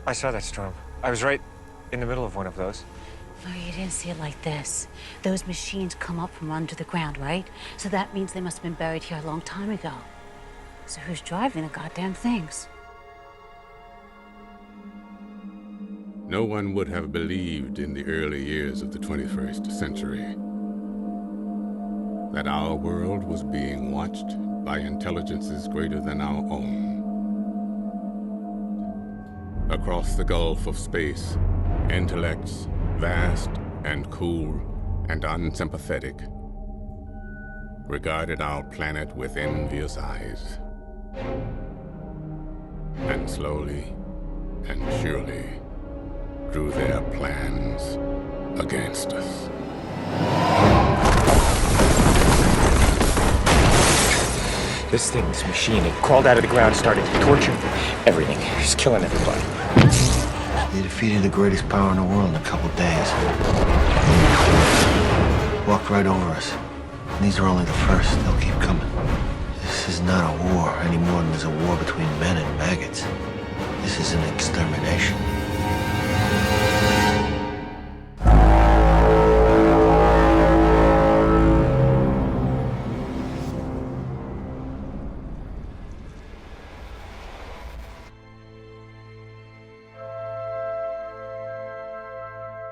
I saw that storm. I was right in the middle of one of those. No, you didn't see it like this. Those machines come up from under the ground, right? So that means they must have been buried here a long time ago. So who's driving the goddamn things? No one would have believed in the early years of the 21st century that our world was being watched by intelligences greater than our own. Across the gulf of space, intellects vast and cool and unsympathetic regarded our planet with envious eyes. And slowly and surely drew their plans against us. This machine, it crawled out of the ground, started torching everything. Just killing everybody. They defeated the greatest power in the world in a couple days. Walked right over us. And these are only the first. They'll keep coming. This is not a war any more than there's a war between men and maggots. This is an extermination.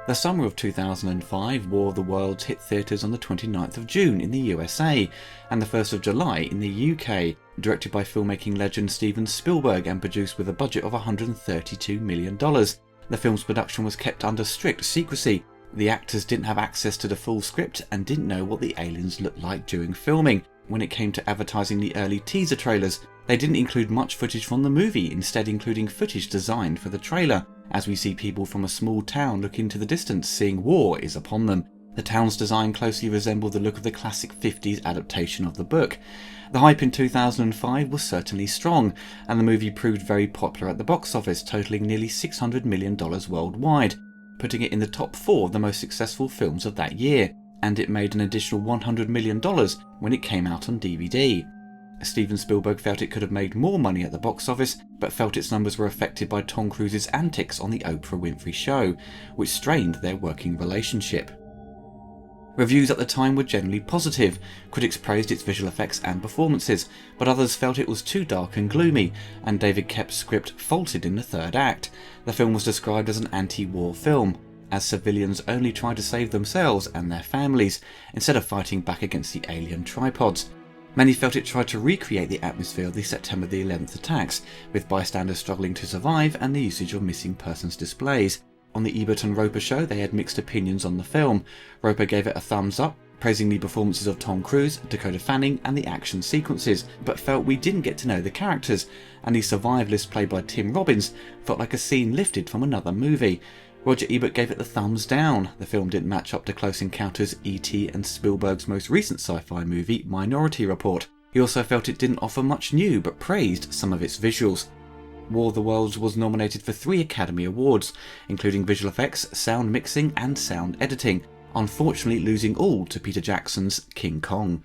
The summer of 2005, War of the Worlds hit theatres on the 29th of June in the USA and the 1st of July in the UK, directed by filmmaking legend Steven Spielberg and produced with a budget of $132 million. The film's production was kept under strict secrecy. The actors didn't have access to the full script and didn't know what the aliens looked like during filming. When it came to advertising the early teaser trailers, they didn't include much footage from the movie, instead including footage designed for the trailer, as we see people from a small town look into the distance, seeing war is upon them. The town's design closely resembled the look of the classic 50s adaptation of the book. The hype in 2005 was certainly strong, and the movie proved very popular at the box office, totaling nearly $600 million worldwide, putting it in the top 4 of the most successful films of that year, and it made an additional $100 million when it came out on DVD. Steven Spielberg felt it could have made more money at the box office, but felt its numbers were affected by Tom Cruise's antics on the Oprah Winfrey Show, which strained their working relationship. Reviews at the time were generally positive. Critics praised its visual effects and performances, but others felt it was too dark and gloomy, and David Koepp's script faltered in the third act. The film was described as an anti-war film, as civilians only tried to save themselves and their families, instead of fighting back against the alien tripods. Many felt it tried to recreate the atmosphere of the September the 11th attacks, with bystanders struggling to survive and the usage of missing persons displays. On the Ebert and Roper show, they had mixed opinions on the film. Roper gave it a thumbs up, praising the performances of Tom Cruise, Dakota Fanning and the action sequences, but felt we didn't get to know the characters, and the survivalist played by Tim Robbins felt like a scene lifted from another movie. Roger Ebert gave it the thumbs down. The film didn't match up to Close Encounters, E.T. and Spielberg's most recent sci-fi movie, Minority Report. He also felt it didn't offer much new, but praised some of its visuals. War of the Worlds was nominated for 3 Academy Awards, including visual effects, sound mixing and sound editing, unfortunately losing all to Peter Jackson's King Kong.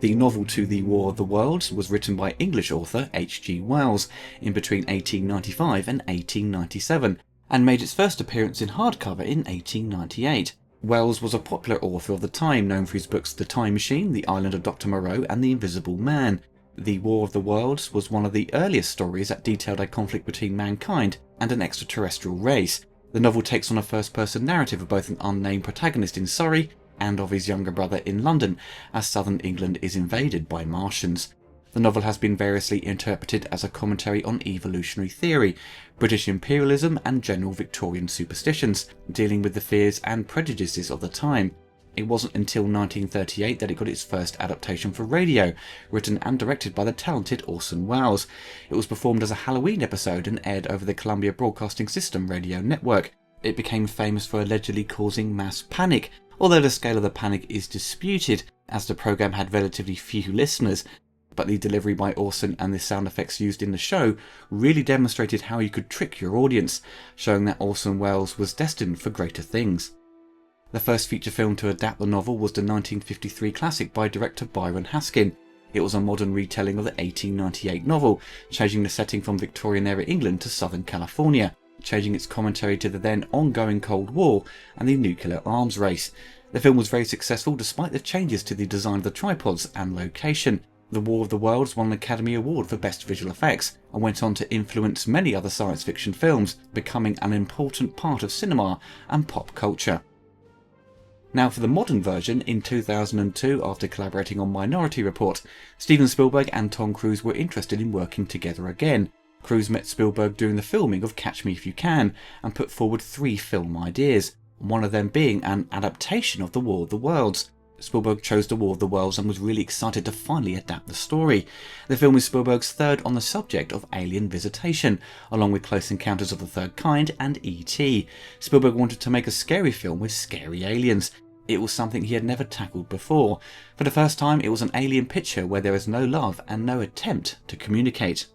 The novel to The War of the Worlds was written by English author H.G. Wells in between 1895 and 1897, and made its first appearance in hardcover in 1898. Wells was a popular author of the time, known for his books The Time Machine, The Island of Dr. Moreau and The Invisible Man. The War of the Worlds was one of the earliest stories that detailed a conflict between mankind and an extraterrestrial race. The novel takes on a first-person narrative of both an unnamed protagonist in Surrey and of his younger brother in London, as southern England is invaded by Martians. The novel has been variously interpreted as a commentary on evolutionary theory, British imperialism and general Victorian superstitions, dealing with the fears and prejudices of the time. It wasn't until 1938 that it got its first adaptation for radio, written and directed by the talented Orson Welles. It was performed as a Halloween episode and aired over the Columbia Broadcasting System radio network. It became famous for allegedly causing mass panic, although the scale of the panic is disputed, as the programme had relatively few listeners. But the delivery by Orson and the sound effects used in the show really demonstrated how you could trick your audience, showing that Orson Welles was destined for greater things. The first feature film to adapt the novel was the 1953 classic by director Byron Haskin. It was a modern retelling of the 1898 novel, changing the setting from Victorian-era England to Southern California, changing its commentary to the then ongoing Cold War and the nuclear arms race. The film was very successful despite the changes to the design of the tripods and location. The War of the Worlds won an Academy Award for Best Visual Effects and went on to influence many other science fiction films, becoming an important part of cinema and pop culture. Now for the modern version, in 2002, after collaborating on Minority Report, Steven Spielberg and Tom Cruise were interested in working together again. Cruise met Spielberg during the filming of Catch Me If You Can and put forward 3 film ideas, one of them being an adaptation of The War of the Worlds. Spielberg chose The War of the Worlds and was really excited to finally adapt the story. The film is Spielberg's third on the subject of alien visitation, along with Close Encounters of the Third Kind and E.T. Spielberg wanted to make a scary film with scary aliens. It was something he had never tackled before. For the first time, it was an alien picture where there is no love and no attempt to communicate.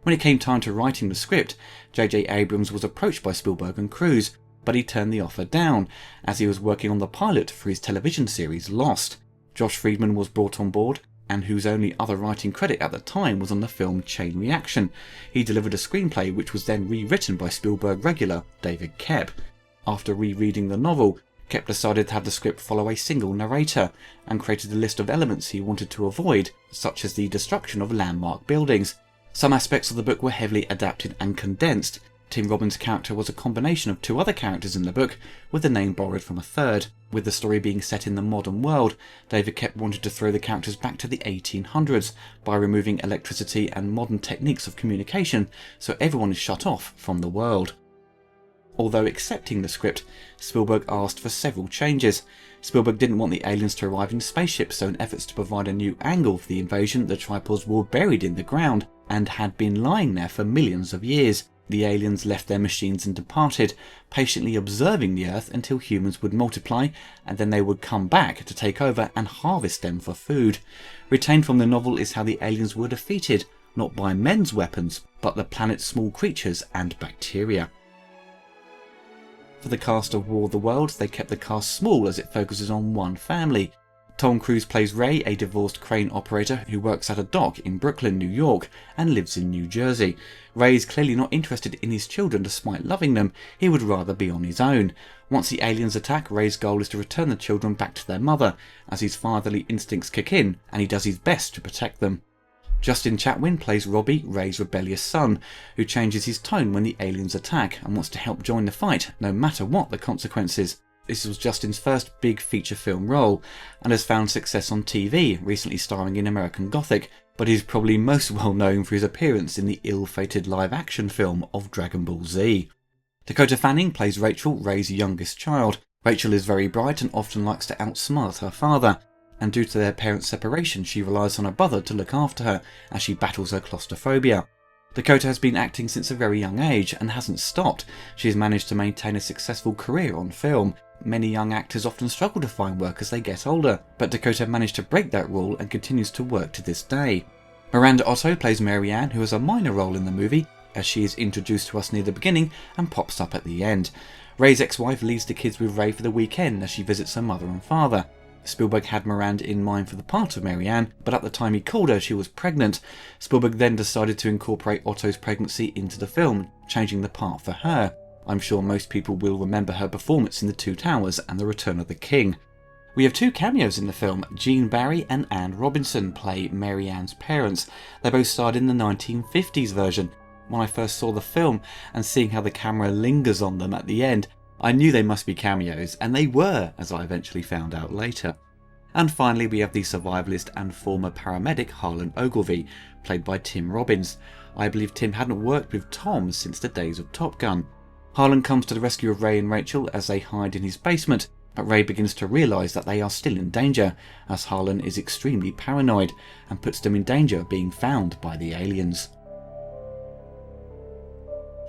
When it came time to writing the script, J.J. Abrams was approached by Spielberg and Cruise, but he turned the offer down, as he was working on the pilot for his television series Lost. Josh Friedman was brought on board, and whose only other writing credit at the time was on the film Chain Reaction. He delivered a screenplay which was then rewritten by Spielberg regular David Koepp. After rereading the novel, Koepp decided to have the script follow a single narrator, and created a list of elements he wanted to avoid, such as the destruction of landmark buildings. Some aspects of the book were heavily adapted and condensed. Tim Robbins' character was a combination of 2 other characters in the book, with the name borrowed from a third. With the story being set in the modern world, David Koepp wanted to throw the characters back to the 1800s by removing electricity and modern techniques of communication, so everyone is shut off from the world. Although accepting the script, Spielberg asked for several changes. Spielberg didn't want the aliens to arrive in spaceships, so in efforts to provide a new angle for the invasion, the tripods were buried in the ground and had been lying there for millions of years. The aliens left their machines and departed, patiently observing the Earth until humans would multiply, and then they would come back to take over and harvest them for food. Retained from the novel is how the aliens were defeated, not by men's weapons, but the planet's small creatures and bacteria. For the cast of War of the Worlds, they kept the cast small as it focuses on one family. Tom Cruise plays Ray, a divorced crane operator who works at a dock in Brooklyn, New York, and lives in New Jersey. Ray is clearly not interested in his children despite loving them, he would rather be on his own. Once the aliens attack, Ray's goal is to return the children back to their mother, as his fatherly instincts kick in, and he does his best to protect them. Justin Chatwin plays Robbie, Ray's rebellious son, who changes his tone when the aliens attack and wants to help join the fight, no matter what the consequences. This was Justin's first big feature film role, and has found success on TV, recently starring in American Gothic, but he's probably most well known for his appearance in the ill-fated live-action film of Dragon Ball Z. Dakota Fanning plays Rachel, Ray's youngest child. Rachel is very bright and often likes to outsmart her father, and due to their parents' separation she relies on her brother to look after her as she battles her claustrophobia. Dakota has been acting since a very young age and hasn't stopped. She has managed to maintain a successful career on film. Many young actors often struggle to find work as they get older, but Dakota managed to break that rule and continues to work to this day. Miranda Otto plays Mary Ann, who has a minor role in the movie, as she is introduced to us near the beginning and pops up at the end. Ray's ex-wife leaves the kids with Ray for the weekend as she visits her mother and father. Spielberg had Miranda in mind for the part of Mary Ann, but at the time he called her she was pregnant. Spielberg then decided to incorporate Otto's pregnancy into the film, changing the part for her. I'm sure most people will remember her performance in The Two Towers and The Return of the King. We have 2 cameos in the film. Gene Barry and Anne Robinson play Mary Ann's parents. They both starred in the 1950s version. When I first saw the film and seeing how the camera lingers on them at the end, I knew they must be cameos, and they were, as I eventually found out later. And finally we have the survivalist and former paramedic Harlan Ogilvie, played by Tim Robbins. I believe Tim hadn't worked with Tom since the days of Top Gun. Harlan comes to the rescue of Ray and Rachel as they hide in his basement, but Ray begins to realise that they are still in danger, as Harlan is extremely paranoid and puts them in danger of being found by the aliens.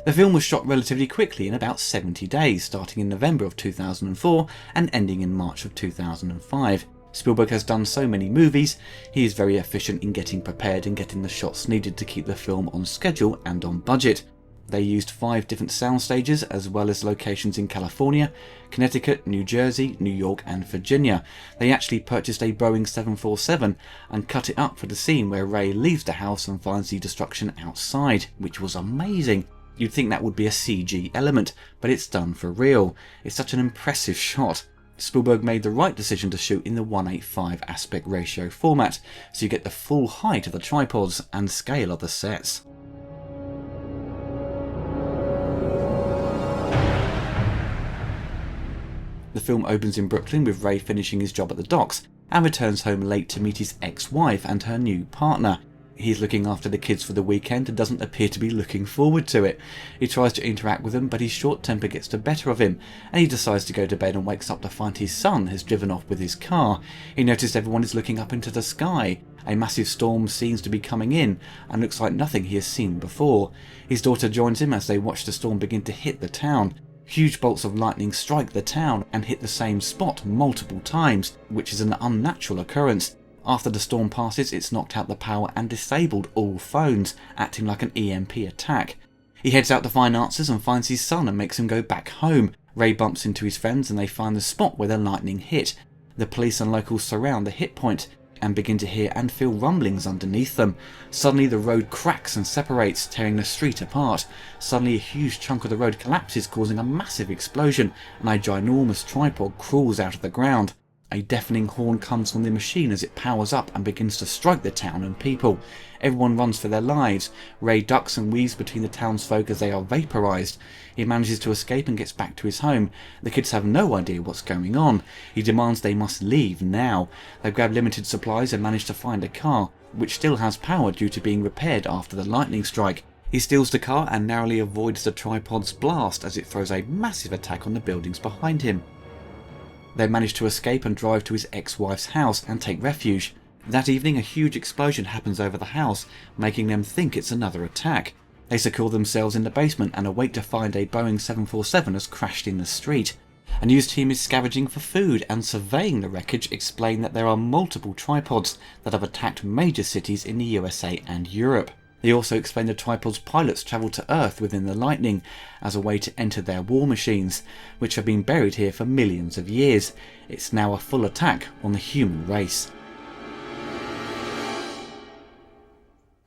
The film was shot relatively quickly in about 70 days, starting in November of 2004 and ending in March of 2005. Spielberg has done so many movies, he is very efficient in getting prepared and getting the shots needed to keep the film on schedule and on budget. They used 5 different sound stages as well as locations in California, Connecticut, New Jersey, New York and Virginia. They actually purchased a Boeing 747 and cut it up for the scene where Ray leaves the house and finds the destruction outside, which was amazing. You'd think that would be a CG element, but it's done for real. It's such an impressive shot. Spielberg made the right decision to shoot in the 1:8:5 aspect ratio format, so you get the full height of the tripods and scale of the sets. The film opens in Brooklyn with Ray finishing his job at the docks and returns home late to meet his ex-wife and her new partner. He's looking after the kids for the weekend and doesn't appear to be looking forward to it. He tries to interact with them, but his short temper gets the better of him and he decides to go to bed and wakes up to find his son has driven off with his car. He noticed everyone is looking up into the sky. A massive storm seems to be coming in and looks like nothing he has seen before. His daughter joins him as they watch the storm begin to hit the town. Huge bolts of lightning strike the town and hit the same spot multiple times, which is an unnatural occurrence. After the storm passes, it's knocked out the power and disabled all phones, acting like an EMP attack. He heads out to find answers and finds his son and makes him go back home. Ray bumps into his friends and they find the spot where the lightning hit. The police and locals surround the hit point and begin to hear and feel rumblings underneath them. Suddenly the road cracks and separates, tearing the street apart. Suddenly a huge chunk of the road collapses, causing a massive explosion, and a ginormous tripod crawls out of the ground. A deafening horn comes from the machine as it powers up and begins to strike the town and people. Everyone runs for their lives. Ray ducks and weaves between the townsfolk as they are vaporized. He manages to escape and gets back to his home. The kids have no idea what's going on. He demands they must leave now. They grab limited supplies and manage to find a car, which still has power due to being repaired after the lightning strike. He steals the car and narrowly avoids the tripod's blast as it throws a massive attack on the buildings behind him. They manage to escape and drive to his ex-wife's house and take refuge. That evening a huge explosion happens over the house, making them think it's another attack. They secure themselves in the basement and await to find a Boeing 747 has crashed in the street. A news team is scavenging for food and surveying the wreckage explain that there are multiple tripods that have attacked major cities in the USA and Europe. They also explain the tripod's pilots travelled to Earth within the lightning as a way to enter their war machines, which have been buried here for millions of years. It's now a full attack on the human race.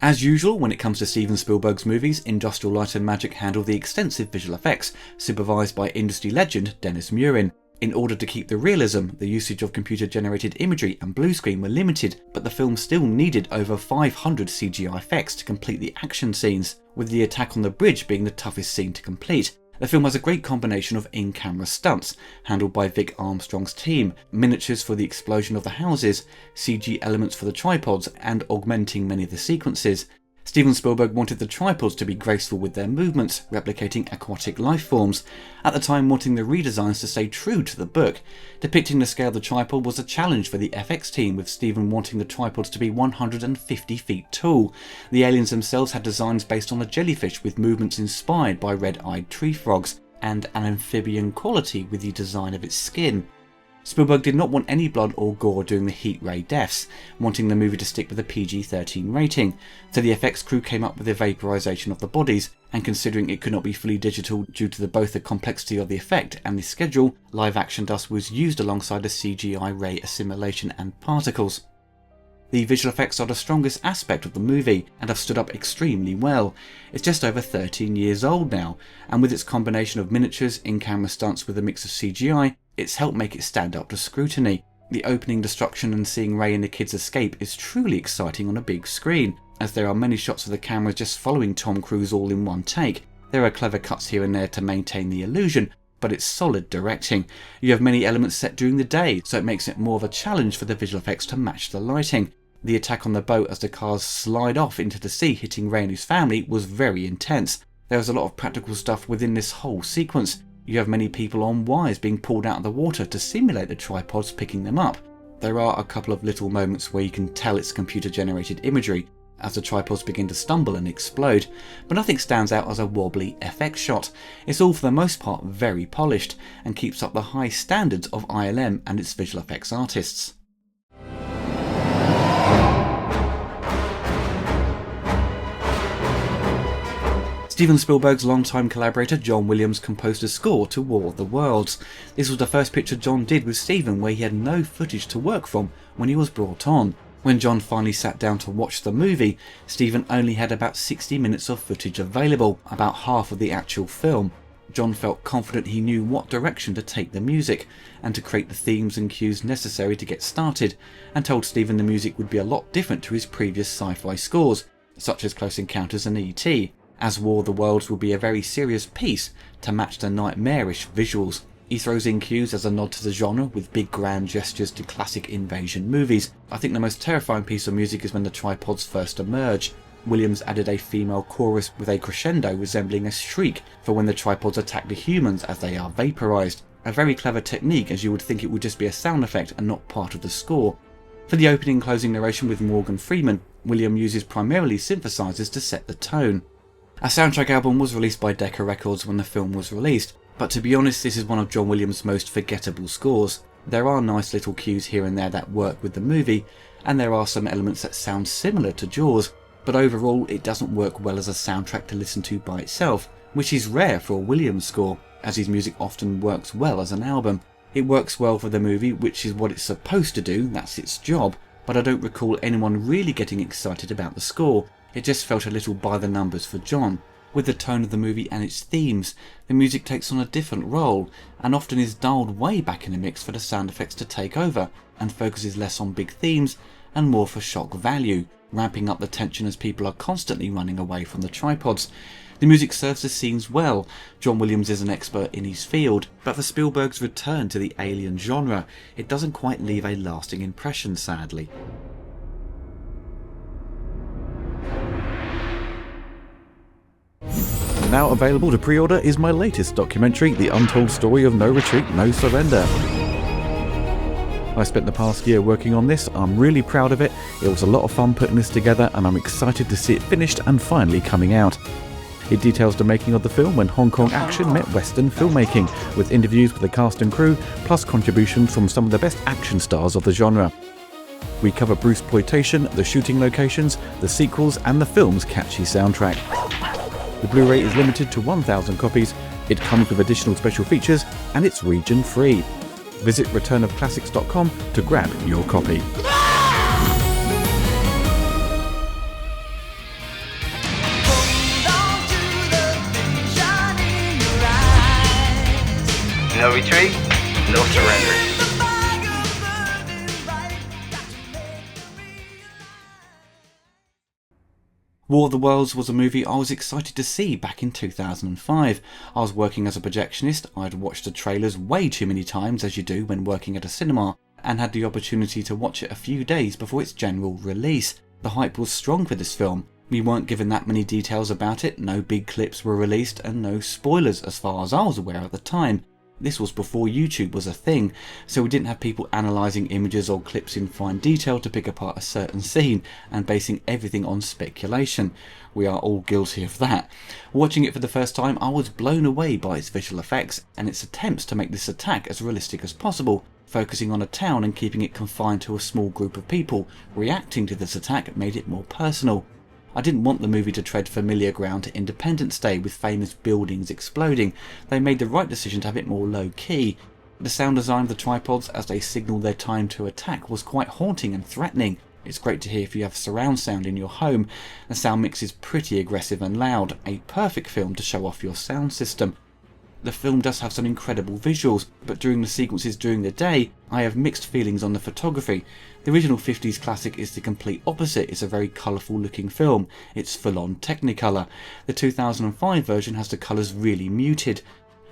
As usual, when it comes to Steven Spielberg's movies, Industrial Light and Magic handle the extensive visual effects, supervised by industry legend Dennis Murin. In order to keep the realism, the usage of computer-generated imagery and blue screen were limited, but the film still needed over 500 CGI effects to complete the action scenes, with the attack on the bridge being the toughest scene to complete. The film has a great combination of in-camera stunts, handled by Vic Armstrong's team, miniatures for the explosion of the houses, CG elements for the tripods, and augmenting many of the sequences. Steven Spielberg wanted the tripods to be graceful with their movements, replicating aquatic life forms, at the time wanting the redesigns to stay true to the book. Depicting the scale of the tripod was a challenge for the FX team, with Steven wanting the tripods to be 150 feet tall. The aliens themselves had designs based on a jellyfish with movements inspired by red-eyed tree frogs, and an amphibian quality with the design of its skin. Spielberg did not want any blood or gore during the heat ray deaths, wanting the movie to stick with a PG-13 rating, so the effects crew came up with the vaporization of the bodies, and considering it could not be fully digital due to both the complexity of the effect and the schedule, live action dust was used alongside the CGI ray assimilation and particles. The visual effects are the strongest aspect of the movie and have stood up extremely well. It's just over 13 years old now, and with its combination of miniatures, in-camera stunts with a mix of CGI, it's helped make it stand up to scrutiny. The opening destruction and seeing Ray and the kids escape is truly exciting on a big screen, as there are many shots of the camera just following Tom Cruise all in one take. There are clever cuts here and there to maintain the illusion, but it's solid directing. You have many elements set during the day, so it makes it more of a challenge for the visual effects to match the lighting. The attack on the boat as the cars slide off into the sea hitting Ray and his family was very intense. There was a lot of practical stuff within this whole sequence. You have many people on wires being pulled out of the water to simulate the tripods picking them up. There are a couple of little moments where you can tell it's computer-generated imagery as the tripods begin to stumble and explode, but nothing stands out as a wobbly FX shot. It's all for the most part very polished and keeps up the high standards of ILM and its visual effects artists. Steven Spielberg's longtime collaborator John Williams composed a score to War of the Worlds. This was the first picture John did with Steven where he had no footage to work from when he was brought on. When John finally sat down to watch the movie, Steven only had about 60 minutes of footage available, about half of the actual film. John felt confident he knew what direction to take the music, and to create the themes and cues necessary to get started, and told Steven the music would be a lot different to his previous sci-fi scores, such as Close Encounters and E.T., as War of the Worlds would be a very serious piece to match the nightmarish visuals. He throws in cues as a nod to the genre with big grand gestures to classic invasion movies. I think the most terrifying piece of music is when the tripods first emerge. Williams added a female chorus with a crescendo resembling a shriek for when the tripods attack the humans as they are vaporized. A very clever technique, as you would think it would just be a sound effect and not part of the score. For the opening and closing narration with Morgan Freeman, Williams uses primarily synthesizers to set the tone. A soundtrack album was released by Decca Records when the film was released, but to be honest this is one of John Williams' most forgettable scores. There are nice little cues here and there that work with the movie, and there are some elements that sound similar to Jaws, but overall it doesn't work well as a soundtrack to listen to by itself, which is rare for a Williams score, as his music often works well as an album. It works well for the movie, which is what it's supposed to do, that's its job, but I don't recall anyone really getting excited about the score. It just felt a little by the numbers for John. With the tone of the movie and its themes, the music takes on a different role, and often is dialed way back in the mix for the sound effects to take over, and focuses less on big themes and more for shock value, ramping up the tension as people are constantly running away from the tripods. The music serves the scenes well. John Williams is an expert in his field, but for Spielberg's return to the alien genre, it doesn't quite leave a lasting impression, sadly. Now available to pre-order is my latest documentary, The Untold Story of No Retreat, No Surrender. I spent the past year working on this. I'm really proud of it. It was a lot of fun putting this together, and I'm excited to see it finished and finally coming out. It details the making of the film when Hong Kong action met Western filmmaking, with interviews with the cast and crew, plus contributions from some of the best action stars of the genre. We cover Bruceploitation, the shooting locations, the sequels, and the film's catchy soundtrack. The Blu-ray is limited to 1,000 copies, it comes with additional special features, and it's region free. Visit returnofclassics.com to grab your copy. No retreat, no surrender. War of the Worlds was a movie I was excited to see back in 2005. I was working as a projectionist, I'd watched the trailers way too many times as you do when working at a cinema, and had the opportunity to watch it a few days before its general release. The hype was strong for this film. We weren't given that many details about it, no big clips were released, and no spoilers as far as I was aware at the time. This was before YouTube was a thing, so we didn't have people analysing images or clips in fine detail to pick apart a certain scene and basing everything on speculation. We are all guilty of that. Watching it for the first time, I was blown away by its visual effects and its attempts to make this attack as realistic as possible, focusing on a town and keeping it confined to a small group of people. Reacting to this attack made it more personal. I didn't want the movie to tread familiar ground to Independence Day with famous buildings exploding. They made the right decision to have it more low-key. The sound design of the tripods as they signalled their time to attack was quite haunting and threatening. It's great to hear if you have surround sound in your home. The sound mix is pretty aggressive and loud, a perfect film to show off your sound system. The film does have some incredible visuals, but during the sequences during the day, I have mixed feelings on the photography. The original 50s classic is the complete opposite. It's a very colourful looking film. It's full on Technicolor. The 2005 version has the colours really muted.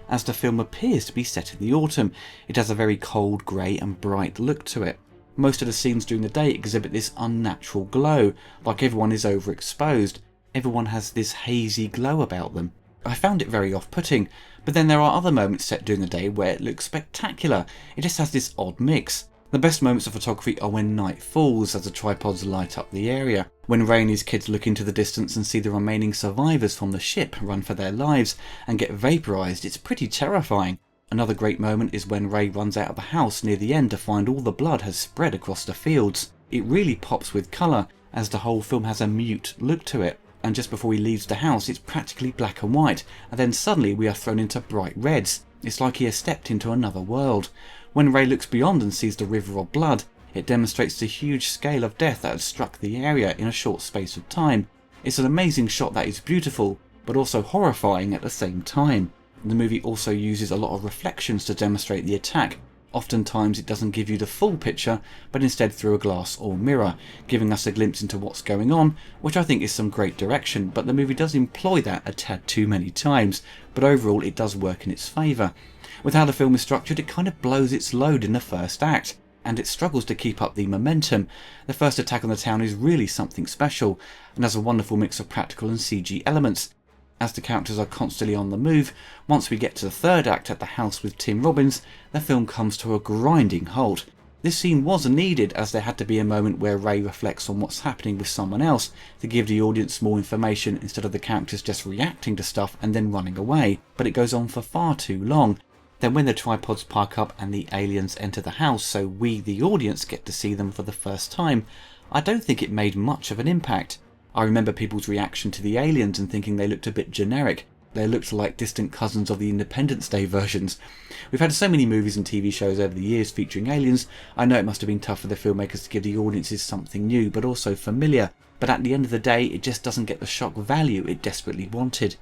As the film appears to be set in the autumn, it has a very cold, grey and bright look to it. Most of the scenes during the day exhibit this unnatural glow, like everyone is overexposed. Everyone has this hazy glow about them. I found it very off-putting, but then there are other moments set during the day where it looks spectacular. It just has this odd mix. The best moments of photography are when night falls as the tripods light up the area. When Ray and his kids look into the distance and see the remaining survivors from the ship run for their lives and get vaporized, it's pretty terrifying. Another great moment is when Ray runs out of the house near the end to find all the blood has spread across the fields. It really pops with colour, as the whole film has a mute look to it. and just before he leaves the house it's practically black and white, and then suddenly we are thrown into bright reds. It's like he has stepped into another world. When Ray looks beyond and sees the river of blood, it demonstrates the huge scale of death that had struck the area in a short space of time. It's an amazing shot that is beautiful, but also horrifying at the same time. The movie also uses a lot of reflections to demonstrate the attack. Oftentimes it doesn't give you the full picture, but instead through a glass or mirror, giving us a glimpse into what's going on, which I think is some great direction, but the movie does employ that a tad too many times, but overall it does work in its favour. With how the film is structured, it kind of blows its load in the first act, and it struggles to keep up the momentum. The first attack on the town is really something special, and has a wonderful mix of practical and CG elements. As the characters are constantly on the move, once we get to the third act at the house with Tim Robbins, the film comes to a grinding halt. This scene was needed, as there had to be a moment where Ray reflects on what's happening with someone else to give the audience more information instead of the characters just reacting to stuff and then running away, but it goes on for far too long. Then when the tripods park up and the aliens enter the house so we, the audience, get to see them for the first time, I don't think it made much of an impact. I remember people's reaction to the aliens and thinking they looked a bit generic. They looked like distant cousins of the Independence Day versions. We've had so many movies and TV shows over the years featuring aliens. I know it must have been tough for the filmmakers to give the audiences something new but also familiar, but at the end of the day it just doesn't get the shock value it desperately wanted.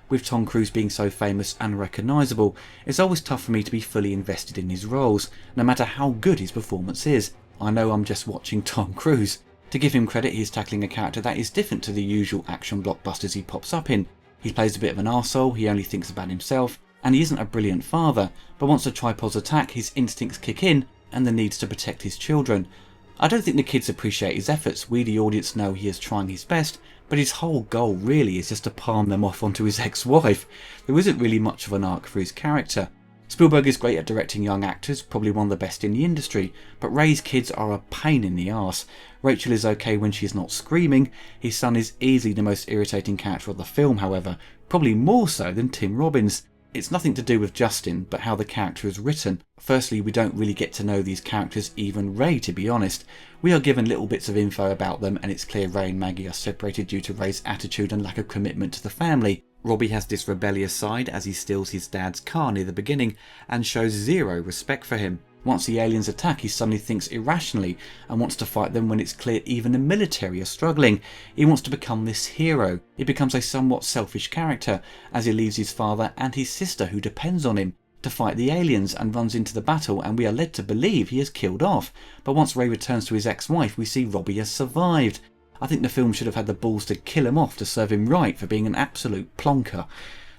With Tom Cruise being so famous and recognisable, it's always tough for me to be fully invested in his roles, no matter how good his performance is. I know I'm just watching Tom Cruise. To give him credit, he is tackling a character that is different to the usual action blockbusters he pops up in. He plays a bit of an arsehole, he only thinks about himself, and he isn't a brilliant father, but once the tripods attack, his instincts kick in and the needs to protect his children. I don't think the kids appreciate his efforts. We, the audience, know he is trying his best, but his whole goal really is just to palm them off onto his ex-wife. There isn't really much of an arc for his character. Spielberg is great at directing young actors, probably one of the best in the industry, but Ray's kids are a pain in the arse. Rachel is okay when she's not screaming. His son is easily the most irritating character of the film, however, probably more so than Tim Robbins. It's nothing to do with Justin, but how the character is written. Firstly, we don't really get to know these characters, even Ray, to be honest. We are given little bits of info about them, and it's clear Ray and Maggie are separated due to Ray's attitude and lack of commitment to the family. Robbie has this rebellious side as he steals his dad's car near the beginning and shows zero respect for him. Once the aliens attack, he suddenly thinks irrationally and wants to fight them when it's clear even the military are struggling. He wants to become this hero. He becomes a somewhat selfish character as he leaves his father and his sister, who depends on him, to fight the aliens, and runs into the battle, and we are led to believe he is killed off. But once Ray returns to his ex-wife, we see Robbie has survived. I think the film should have had the balls to kill him off to serve him right for being an absolute plonker.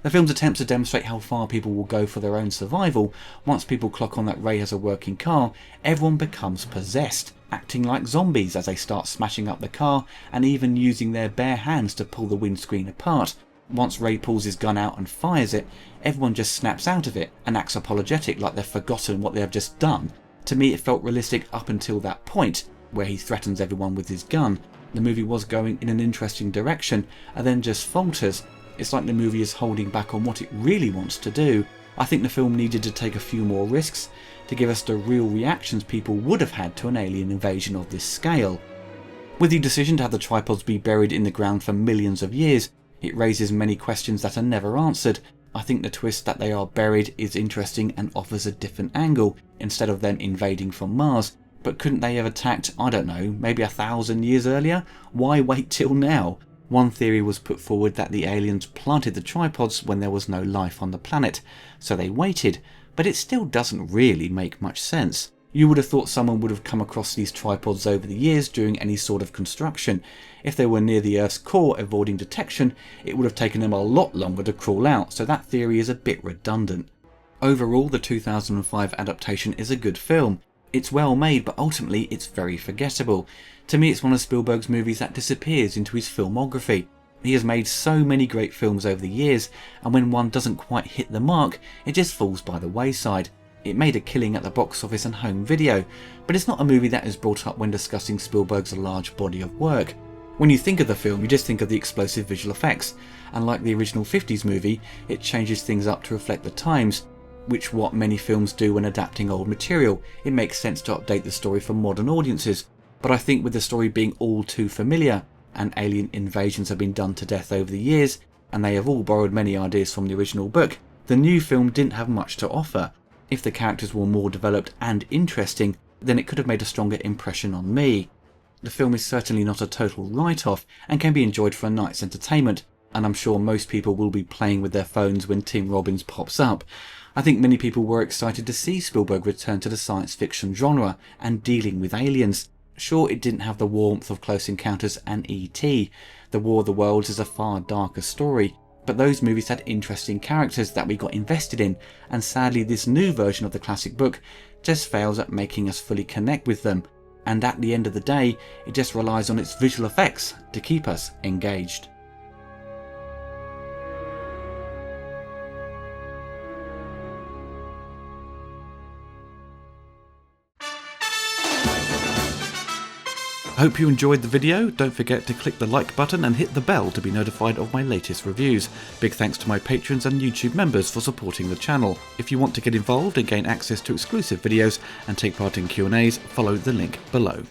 The film's attempts to demonstrate how far people will go for their own survival. Once people clock on that Ray has a working car, everyone becomes possessed, acting like zombies as they start smashing up the car and even using their bare hands to pull the windscreen apart. Once Ray pulls his gun out and fires it, everyone just snaps out of it and acts apologetic like they've forgotten what they have just done. To me, it felt realistic up until that point, where he threatens everyone with his gun. The movie was going in an interesting direction and then just falters. It's like the movie is holding back on what it really wants to do. I think the film needed to take a few more risks to give us the real reactions people would have had to an alien invasion of this scale. With the decision to have the tripods be buried in the ground for millions of years, it raises many questions that are never answered. I think the twist that they are buried is interesting and offers a different angle, instead of them invading from Mars. But couldn't they have attacked, I don't know, maybe 1,000 years earlier? Why wait till now? One theory was put forward that the aliens planted the tripods when there was no life on the planet, so they waited, but it still doesn't really make much sense. You would have thought someone would have come across these tripods over the years during any sort of construction. If they were near the Earth's core avoiding detection, it would have taken them a lot longer to crawl out, so that theory is a bit redundant. Overall, the 2005 adaptation is a good film. It's well made, but ultimately it's very forgettable. To me, it's one of Spielberg's movies that disappears into his filmography. He has made so many great films over the years, and when one doesn't quite hit the mark, it just falls by the wayside. It made a killing at the box office and home video, but it's not a movie that is brought up when discussing Spielberg's large body of work. When you think of the film, you just think of the explosive visual effects, and like the original 50s movie, it changes things up to reflect the times, which what many films do when adapting old material. It makes sense to update the story for modern audiences, but I think with the story being all too familiar, and alien invasions have been done to death over the years, and they have all borrowed many ideas from the original book, the new film didn't have much to offer. If the characters were more developed and interesting, then it could have made a stronger impression on me. The film is certainly not a total write-off and can be enjoyed for a night's entertainment, and I'm sure most people will be playing with their phones when Tim Robbins pops up. I think many people were excited to see Spielberg return to the science fiction genre and dealing with aliens. Sure, it didn't have the warmth of Close Encounters and E.T. The War of the Worlds is a far darker story, but those movies had interesting characters that we got invested in, and sadly this new version of the classic book just fails at making us fully connect with them, and at the end of the day, it just relies on its visual effects to keep us engaged. I hope you enjoyed the video. Don't forget to click the like button and hit the bell to be notified of my latest reviews. Big thanks to my patrons and YouTube members for supporting the channel. If you want to get involved and gain access to exclusive videos and take part in Q&As, follow the link below.